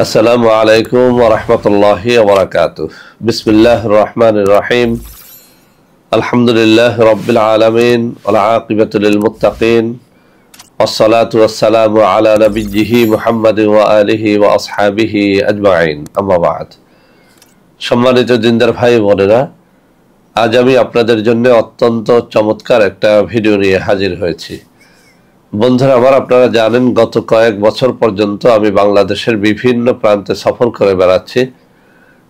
আসসালামু আলাইকুম ওয়া রাহমাতুল্লাহি ওয়া বারাকাতুহু। বিসমিল্লাহির রহমানির রহিম। আলহামদুলিল্লাহি রাব্বিল আলামিন ওয়াল আকিবাতু লিল মুত্তাকিন ওয়াসসালাতু ওয়াসসালামু আলা নাবিয়্যিহি মুহাম্মাদিন ওয়া আলিহি ওয়া আসহাবিহি আজমাইন। আম্মা বা'দ। সম্মানিত দিনদার ভাই বোনেরা, আজ আমি আপনাদের জন্য অত্যন্ত চমৎকার একটা ভিডিও নিয়ে হাজির হয়েছি। বন্ধুরা আমার, আপনারা জানেন গত কয়েক বছর পর্যন্ত আমি বাংলাদেশের বিভিন্ন প্রান্তে সফর করে বেড়াচ্ছি।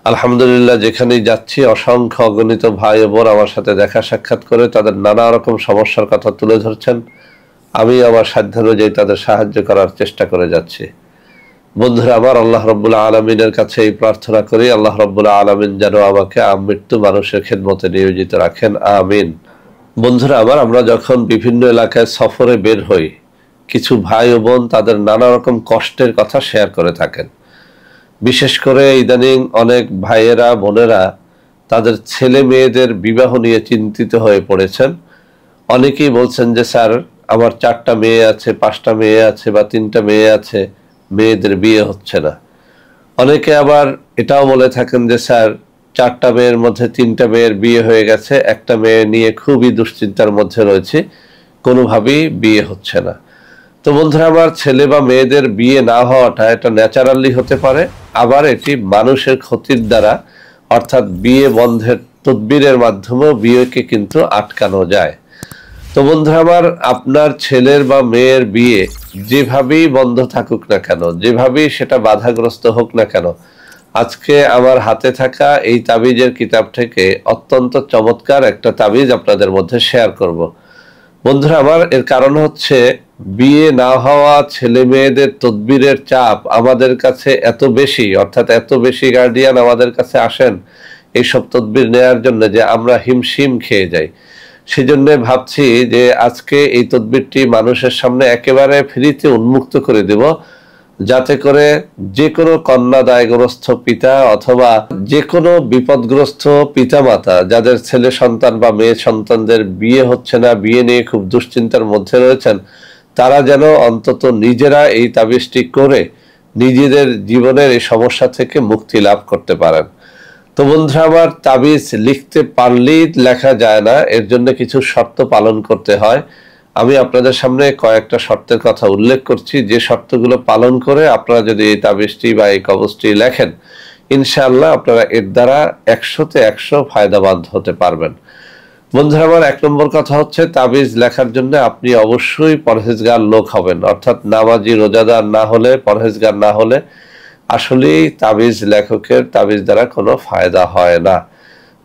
আলহামদুলিল্লাহ, যেখানেই যাচ্ছি অসংখ্য অগণিত ভাই বোন আমার সাথে দেখা সাক্ষাৎ করে তাদের নানা রকম সমস্যার কথা তুলে ধরছেন। আমি আমার সাধ্যানুযায়ী তাদের সাহায্য করার চেষ্টা করে যাচ্ছি। বন্ধুরা আমার, আল্লাহ রাব্বুল আলামিনের কাছে এই প্রার্থনা করি, আল্লাহ রাব্বুল আলামিন যেন আমাকে আমৃত্যু মানুষের খেদমতে নিয়োজিত রাখেন, আমিন। বন্ধুরা আমার, আমরা যখন বিভিন্ন এলাকায় সফরে বের হই, কিছু ভাই ও বোন তাদের নানা রকম কষ্টের কথা শেয়ার করে থাকেন। বিশেষ করে ইদানিং অনেক ভাইয়েরা বোনেরা তাদের ছেলে মেয়েদের বিবাহ নিয়ে চিন্তিত হয়ে পড়েছেন। অনেকেই বলছেন যে স্যার, আমার 4টা মেয়ে আছে, 5টা মেয়ে আছে বা 3টা মেয়ে আছে, মেয়েদের বিয়ে হচ্ছে না। অনেকে আবার এটাও বলে থাকেন যে স্যার, 4টা মেয়ের মধ্যে 3টা মেয়ের বিয়ে হয়ে গেছে, একটা মেয়ে নিয়ে খুবই দুশ্চিন্তার মধ্যে রয়েছে, কোনোভাবেই বিয়ে হচ্ছে না। তো বন্ধুরা আমার, ছেলে বা মেয়েদের বিয়ে না হওয়াটা এটা ন্যাচারালি হতে পারে, আবার এটি মানুষের ক্ষতির দ্বারা অর্থাৎ বিয়ে বন্ধের তদবিরের মাধ্যমেও বিয়েকে কিন্তু আটকানো যায়। তো বন্ধুরা আমার, আপনার ছেলের বা মেয়ের বিয়ে যেভাবেই বন্ধ থাকুক না কেন, যেভাবেই সেটা বাধাগ্রস্ত হোক না কেন, আজকে আমার হাতে থাকা এই তাবিজের কিতাব থেকে অত্যন্ত চমৎকার একটা তাবিজ আপনাদের মধ্যে শেয়ার করব। বন্ধুরা আমার, এর কারণ হচ্ছে বিয়ে না হওয়া ছেলে মেয়েদের তদবিরের চাপ আমাদের কাছে এত বেশি, অর্থাৎ এত বেশি গার্ডিয়ান আমাদের কাছে আসেন এইসব তদবির নেওয়ার জন্য যে আমরা হিমশিম খেয়ে যাই। সেজন্য ভাবছি যে আজকে এই তদবিরটি মানুষের সামনে একেবারে ফ্রিতে উন্মুক্ত করে দেব, যাতে করে যে কোনো কন্যাদায়গ্রস্ত পিতা অথবা যে কোনো বিপদগ্রস্ত পিতামাতা যাদের ছেলে সন্তান বা মেয়ে সন্তানদের বিয়ে হচ্ছে না, বিয়ে নিয়ে খুব দুশ্চিন্তার মধ্যে রয়েছেন, তারা যেন অন্তত নিজেরা এই তাবিজটি করে নিজেদের জীবনের এই সমস্যা থেকে মুক্তি লাভ করতে পারেন। তো বন্ধুরা আমার, তাবিজ লিখতে পারলেই লেখা যায় না, এর জন্য কিছু শর্ত পালন করতে হয়। আমি আপনাদের সামনে কয়েকটা শর্তের কথা উল্লেখ করছি, যে শর্তগুলো পালন করে আপনারা যদি এই তাবিজটি বা এই কবজটি লেখেন, ইনশাআল্লাহ আপনারা এর দ্বারা 100তে 100 ফায়দাবাদ হতে পারবেন। বন্ধুরা আমার, 1 নম্বর কথা হচ্ছে, তাবিজ লেখার জন্য আপনি অবশ্যই পরহেজগার লোক হবেন, অর্থাৎ নামাজি রোজাদার না হলে, পরহেজগার না হলে আসলেই তাবিজ লেখকের তাবিজ দ্বারা কোনো ফায়দা হয় না।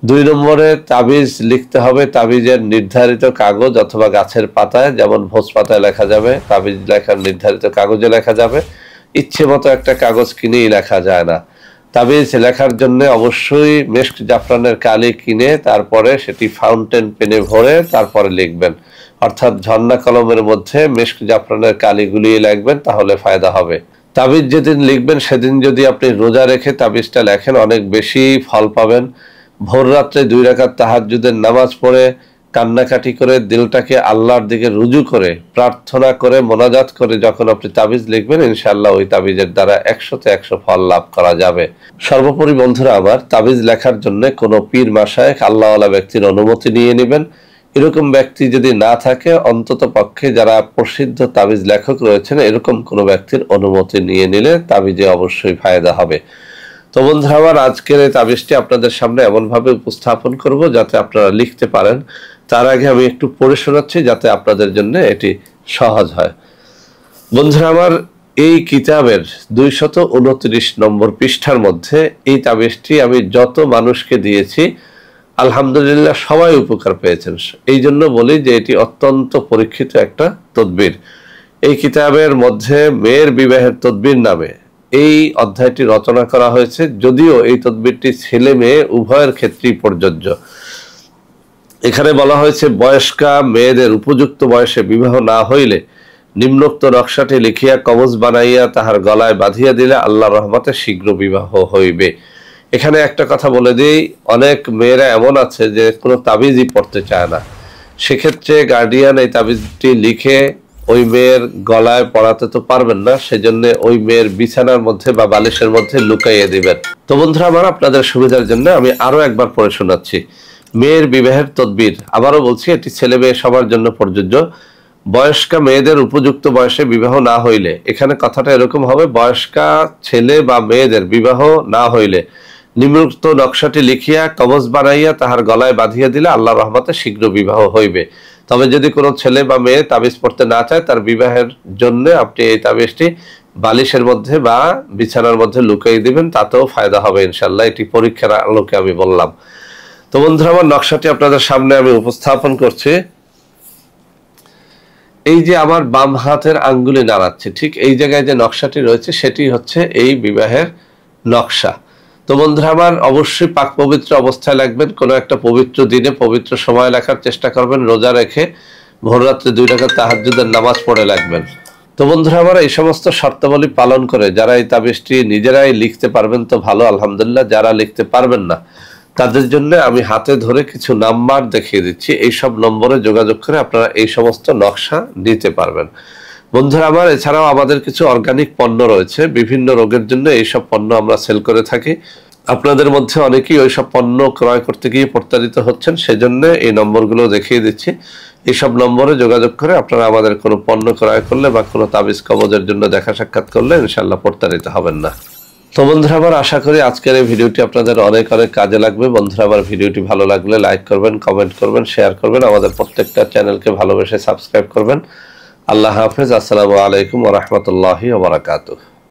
2 নম্বরে, তাবিজ লিখতে হবে তাবিজের নির্ধারিত কাগজ অথবা গাছের পাতায়, যেমন ভোজ পাতায় লেখা যাবে, তাবিজ লেখার নির্ধারিত কাগজে লেখা যাবে। ইচ্ছে মতো একটা কাগজ কিনেই লেখা যায় না। তাবিজ লেখার জন্য অবশ্যই মেস্ক জাফরানের কালি কিনে তারপরে সেটি ফাউন্টেন পেনে ভরে তারপরে লিখবেন, অর্থাৎ ঝর্ণা কলমের মধ্যে মেস্ক জাফরানের কালি গুলিয়ে লিখবেন, তাহলে ফায়দা হবে। তাবিজ যেদিন লিখবেন সেদিন যদি আপনি রোজা রেখে তাবিজটা লেখেন, অনেক বেশি ফল পাবেন। ভোর রাত্রে 2 রাকাত তাহাজ্জুদের নামাজ পড়ে কান্নাকাটি করে দিলটাকে আল্লাহর দিকে রুজু করে প্রার্থনা করে মোনাজাত করে যখন আপনি তাবিজ লিখবেন, ইনশাআল্লাহ ওই তাবিজের দ্বারা 100তে 100 ফল লাভ করা যাবে। সর্বোপরি বন্ধুরা আমার, তাবিজ লেখার জন্য কোনো পীর মাশায়েখ আল্লাহওয়ালা ব্যক্তির অনুমতি নিয়ে নেবেন। এরকম ব্যক্তি যদি না থাকে, অন্তত পক্ষে যারা প্রসিদ্ধ তাবিজ লেখক রয়েছেন এরকম কোনো ব্যক্তির অনুমতি নিয়ে নিলে তাবিজে অবশ্যই ফায়দা হবে। তো বন্ধুরা আমার, আজকের এই তাবিজটি আপনাদের সামনে এমনভাবে উপস্থাপন করব যাতে আপনারা লিখতে পারেন। তার আগে আমি একটু পড়ে শোনাচ্ছি যাতে আপনাদের জন্য এটি সহজ হয়। বন্ধুরা আমার, এই কিতাবের 229 নম্বর পৃষ্ঠার মধ্যে এই তাবিজটি আমি যত মানুষকে দিয়েছি, আলহামদুলিল্লাহ সবাই উপকার পেয়েছেন। এই জন্য বলি যে এটি অত্যন্ত পরীক্ষিত একটা তদবির। এই কিতাবের মধ্যে মেয়ের বিবাহের তদবির নামে এই অধ্যায়টি রচনা করা হয়েছে, যদিও এই তদবিরটি ছেলে মেয়ে উভয়ের ক্ষেত্রেই প্রযোজ্য। এখানে বলা হয়েছে, বয়স্কা মেয়েদের উপযুক্ত বয়সে বিবাহ না হইলে নিম্নোক্ত নকশাটি লিখিয়া কবজ বানাইয়া তাহার গলায় বাঁধিয়া দিলে আল্লাহর রহমতে শীঘ্র বিবাহ হইবে। এখানে একটা কথা বলে দিই, অনেক মেয়েরা এমন আছে যে কোনো তাবিজই পড়তে চায় না। সেক্ষেত্রে গার্ডিয়ান এই তাবিজটি লিখে ওই মেয়ের গলায় পরাতে তো পারবেন না, সেজন্য ওই মেয়ের বিছানার মধ্যে বা বালিশের মধ্যে লুকাইয়ে দিবেন। তো বন্ধুরা আমার, আপনাদের সুবিধার জন্য আমি আরো একবার পড়ে শোনাচ্ছি। মেয়ের বিবাহের তদবির, আবারও বলছি, এটি ছেলে মেয়ে সবার জন্য প্রযোজ্য। বয়স্কা মেয়েদের উপযুক্ত বয়সে বিবাহ না হইলে, এখানে কথাটা এরকম হবে, বয়স্কা ছেলে বা মেয়েদের বিবাহ না হইলে নিম্নোক্ত নকশাটি লিখিয়া কবজ বানাইয়া তাহার গলায় বাঁধিয়া দিলে আল্লাহর রহমতে শীঘ্র বিবাহ হইবে। তবে যদি কোনো ছেলে বা মেয়ে তাবিজ পড়তে না চায়, তার বিবাহের জন্য আপনি এই তাবিজটি বালিশের মধ্যে বা বিছানার মধ্যে লুকিয়ে দিবেন, তাতেও ফায়দা হবে ইনশাল্লাহ। এটি পরীক্ষার আলোকে আমি বললাম। তো বন্ধুরা আমার, নকশাটি আপনাদের সামনে আমি উপস্থাপন করছি। এই যে আমার বাম হাতের আঙ্গুলে নাড়াচ্ছে, ঠিক এই জায়গায় যে নকশাটি রয়েছে সেটি হচ্ছে এই বিবাহের নকশা। তো বন্ধুরা আমার, অবশ্যই পাক পবিত্র অবস্থায় লাগবেন। কোনো একটা পবিত্র দিনে পবিত্র সময় লেখার চেষ্টা করবেন, রোজা রেখে ভোররাত্রে 2 রাকাত তাহাজ্জুদের নামাজ পড়ে লাগবেন। তো বন্ধুরা আমার, এই সমস্ত শর্তাবলী পালন করে যারা এই তাবিজটি নিজেরাই লিখতে পারবেন তো ভালো, আলহামদুলিল্লাহ। যারা লিখতে পারবেন না তাদের জন্য আমি হাতে ধরে কিছু নাম্বার দেখিয়ে দিচ্ছি। এই সব নম্বরে যোগাযোগ করে আপনারা এই সমস্ত নকশা নিতে পারবেন। বন্ধুরা আমার, এছাড়াও আমাদের কিছু অর্গানিক পণ্য রয়েছে, বিভিন্ন রোগের জন্য এইসব পণ্য আমরা সেল করে থাকি। আপনাদের মধ্যে অনেকেই ওইসব পণ্য ক্রয় করতে গিয়ে প্রতারিত হচ্ছেন, সেজন্য এই নম্বরগুলো দেখিয়ে দিচ্ছি। এইসব নম্বরে যোগাযোগ করে আপনারা আমাদের কোনো পণ্য ক্রয় করলে বা কোনো তাবিজ কবজের জন্য দেখা সাক্ষাৎ করলে ইনশাল্লাহ প্রতারিত হবেন না। তো বন্ধুরা আমার, আশা করি আজকের এই ভিডিওটি আপনাদের অনেক অনেক কাজে লাগবে। বন্ধুরা আমার, ভিডিওটি ভালো লাগলে লাইক করবেন, কমেন্ট করবেন, শেয়ার করবেন, আমাদের প্রত্যেকটা চ্যানেলকে ভালোবেসে সাবস্ক্রাইব করবেন। আল্লাহ হাফেজ। আসসালামু আলাইকুম ওয়া রাহমাতুল্লাহি ওয়া বারাকাতুহু।